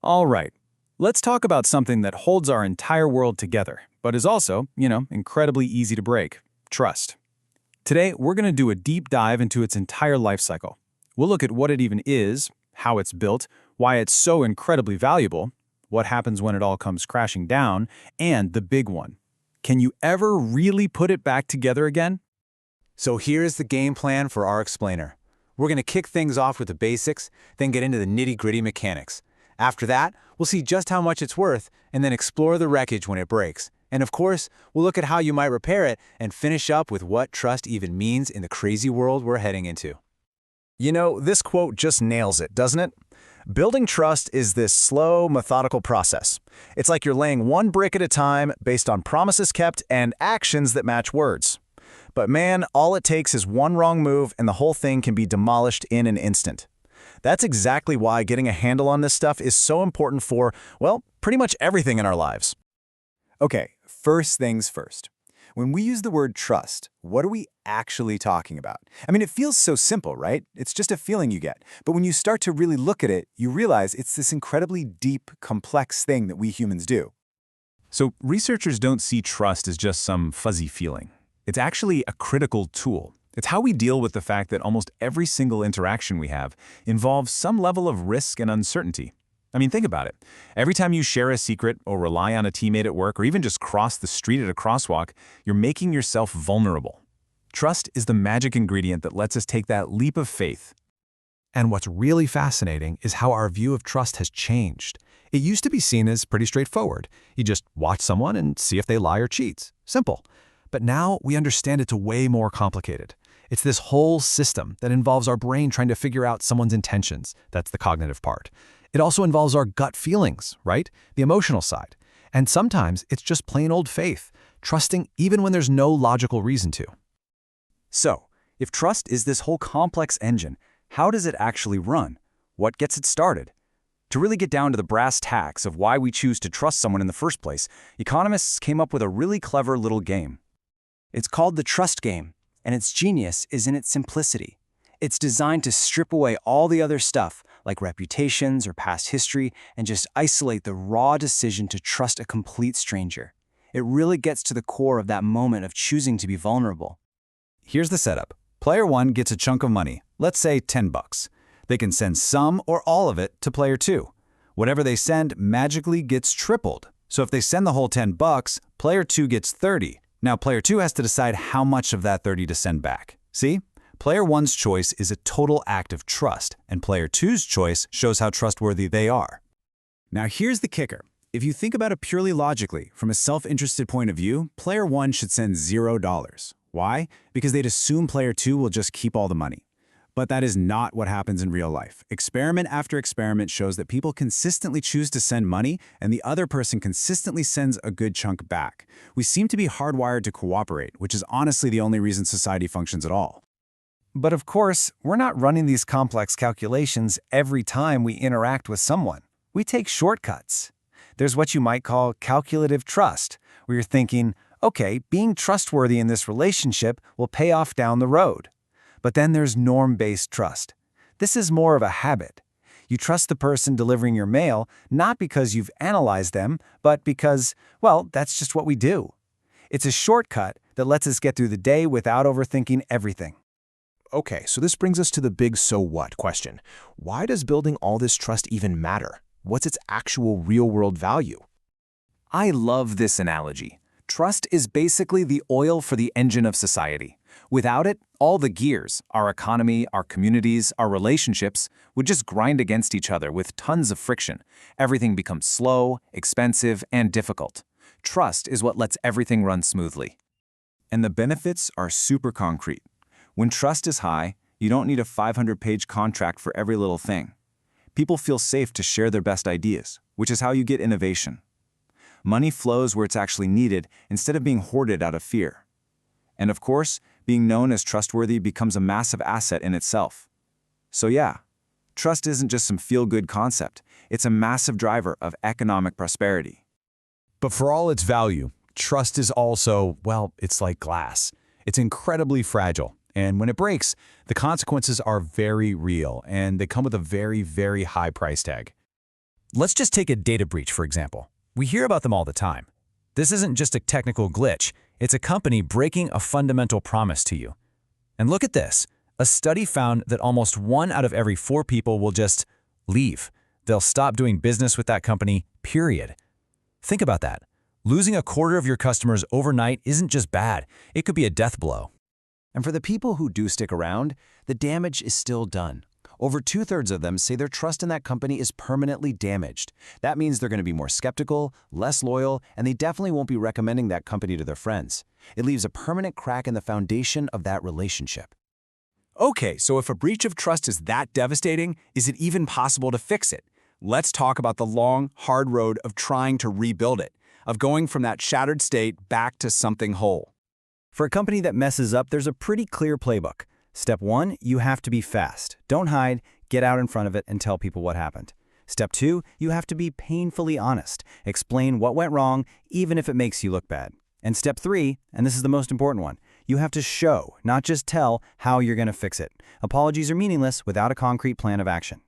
All right, let's talk about something that holds our entire world together, but is also, incredibly easy to break: trust. Today, we're going to do a deep dive into its entire life cycle. We'll look at what it even is, how it's built, why it's so incredibly valuable, what happens when it all comes crashing down, and the big one: can you ever really put it back together again? So here's the game plan for our explainer. We're going to kick things off with the basics, then get into the nitty-gritty mechanics. After that, we'll see just how much it's worth, and then explore the wreckage when it breaks. And of course, we'll look at how you might repair it and finish up with what trust even means in the crazy world we're heading into. This quote just nails it, doesn't it? Building trust is this slow, methodical process. It's like you're laying one brick at a time based on promises kept and actions that match words. But man, all it takes is one wrong move and the whole thing can be demolished in an instant. That's exactly why getting a handle on this stuff is so important for, well, pretty much everything in our lives. Okay, first things first. When we use the word trust, what are we actually talking about? I mean, it feels so simple, right? It's just a feeling you get. But when you start to really look at it, you realize it's this incredibly deep, complex thing that we humans do. So researchers don't see trust as just some fuzzy feeling. It's actually a critical tool. It's how we deal with the fact that almost every single interaction we have involves some level of risk and uncertainty. I mean, think about it. Every time you share a secret or rely on a teammate at work or even just cross the street at a crosswalk, you're making yourself vulnerable. Trust is the magic ingredient that lets us take that leap of faith. And what's really fascinating is how our view of trust has changed. It used to be seen as pretty straightforward. You just watch someone and see if they lie or cheat. Simple. But now we understand it's way more complicated. It's this whole system that involves our brain trying to figure out someone's intentions. That's the cognitive part. It also involves our gut feelings, right? The emotional side. And sometimes it's just plain old faith, trusting even when there's no logical reason to. So, if trust is this whole complex engine, how does it actually run? What gets it started? To really get down to the brass tacks of why we choose to trust someone in the first place, economists came up with a really clever little game. It's called the trust game, and its genius is in its simplicity. It's designed to strip away all the other stuff, like reputations or past history, and just isolate the raw decision to trust a complete stranger. It really gets to the core of that moment of choosing to be vulnerable. Here's the setup. Player 1 gets a chunk of money, let's say $10. They can send some or all of it to Player 2. Whatever they send magically gets tripled. So if they send the whole $10, Player 2 gets 30. Now Player 2 has to decide how much of that 30 to send back. See? Player 1's choice is a total act of trust, and Player 2's choice shows how trustworthy they are. Now here's the kicker. If you think about it purely logically, from a self-interested point of view, Player 1 should send $0. Why? Because they'd assume Player 2 will just keep all the money. But that is not what happens in real life. Experiment after experiment shows that people consistently choose to send money, and the other person consistently sends a good chunk back. We seem to be hardwired to cooperate, which is honestly the only reason society functions at all. But of course, we're not running these complex calculations every time we interact with someone. We take shortcuts. There's what you might call calculative trust, where you're thinking, okay, being trustworthy in this relationship will pay off down the road. But then there's norm-based trust. This is more of a habit. You trust the person delivering your mail not because you've analyzed them, but because, well, that's just what we do. It's a shortcut that lets us get through the day without overthinking everything. Okay, so this brings us to the big so what question. Why does building all this trust even matter? What's its actual real-world value? I love this analogy. Trust is basically the oil for the engine of society. Without it, all the gears, our economy, our communities, our relationships, would just grind against each other with tons of friction. Everything becomes slow, expensive, and difficult. Trust is what lets everything run smoothly. And the benefits are super concrete. When trust is high, you don't need a 500-page contract for every little thing. People feel safe to share their best ideas, which is how you get innovation. Money flows where it's actually needed instead of being hoarded out of fear. And of course, being known as trustworthy becomes a massive asset in itself. So yeah, trust isn't just some feel-good concept. It's a massive driver of economic prosperity. But for all its value, trust is also, well, it's like glass. It's incredibly fragile. And when it breaks, the consequences are very real, and they come with a very, very high price tag. Let's just take a data breach, for example. We hear about them all the time. This isn't just a technical glitch. It's a company breaking a fundamental promise to you. And look at this. A study found that almost 1 out of every 4 people will just leave. They'll stop doing business with that company, period. Think about that. Losing a quarter of your customers overnight isn't just bad. It could be a death blow. And for the people who do stick around, the damage is still done. Over 2/3 of them say their trust in that company is permanently damaged. That means they're going to be more skeptical, less loyal, and they definitely won't be recommending that company to their friends. It leaves a permanent crack in the foundation of that relationship. Okay, so if a breach of trust is that devastating, is it even possible to fix it? Let's talk about the long, hard road of trying to rebuild it, of going from that shattered state back to something whole. For a company that messes up, there's a pretty clear playbook. Step 1, you have to be fast. Don't hide, get out in front of it and tell people what happened. Step 2, you have to be painfully honest. Explain what went wrong, even if it makes you look bad. And step 3, and this is the most important one, you have to show, not just tell, how you're going to fix it. Apologies are meaningless without a concrete plan of action.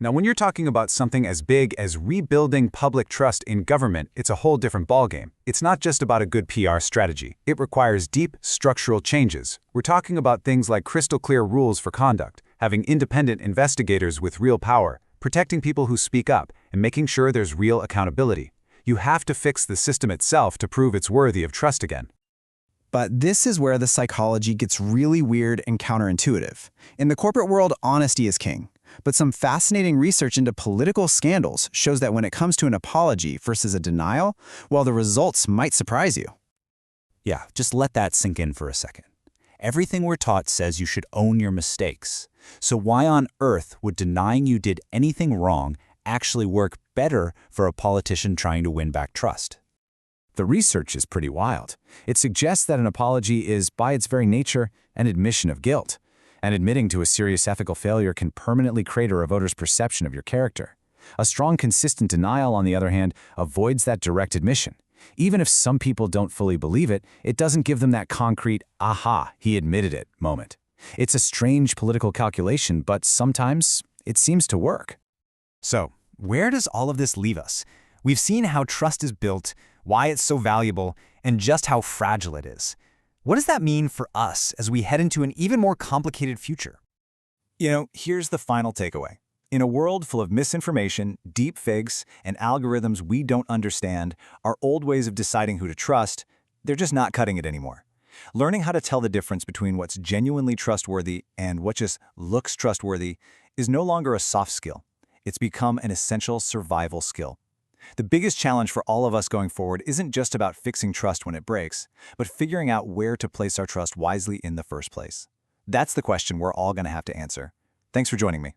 Now, when you're talking about something as big as rebuilding public trust in government, it's a whole different ballgame. It's not just about a good PR strategy. It requires deep structural changes. We're talking about things like crystal clear rules for conduct, having independent investigators with real power, protecting people who speak up, and making sure there's real accountability. You have to fix the system itself to prove it's worthy of trust again. But this is where the psychology gets really weird and counterintuitive. In the corporate world, honesty is king. But some fascinating research into political scandals shows that when it comes to an apology versus a denial, well, the results might surprise you. Yeah, just let that sink in for a second. Everything we're taught says you should own your mistakes. So why on earth would denying you did anything wrong actually work better for a politician trying to win back trust? The research is pretty wild. It suggests that an apology is, by its very nature, an admission of guilt. And admitting to a serious ethical failure can permanently crater a voter's perception of your character. A strong, consistent denial, on the other hand, avoids that direct admission. Even if some people don't fully believe it, it doesn't give them that concrete, aha, he admitted it moment. It's a strange political calculation, but sometimes it seems to work. So, where does all of this leave us? We've seen how trust is built, why it's so valuable, and just how fragile it is. What does that mean for us as we head into an even more complicated future? Here's the final takeaway. In a world full of misinformation, deep fakes, and algorithms we don't understand, our old ways of deciding who to trust, they're just not cutting it anymore. Learning how to tell the difference between what's genuinely trustworthy and what just looks trustworthy is no longer a soft skill. It's become an essential survival skill. The biggest challenge for all of us going forward isn't just about fixing trust when it breaks, but figuring out where to place our trust wisely in the first place. That's the question we're all going to have to answer. Thanks for joining me.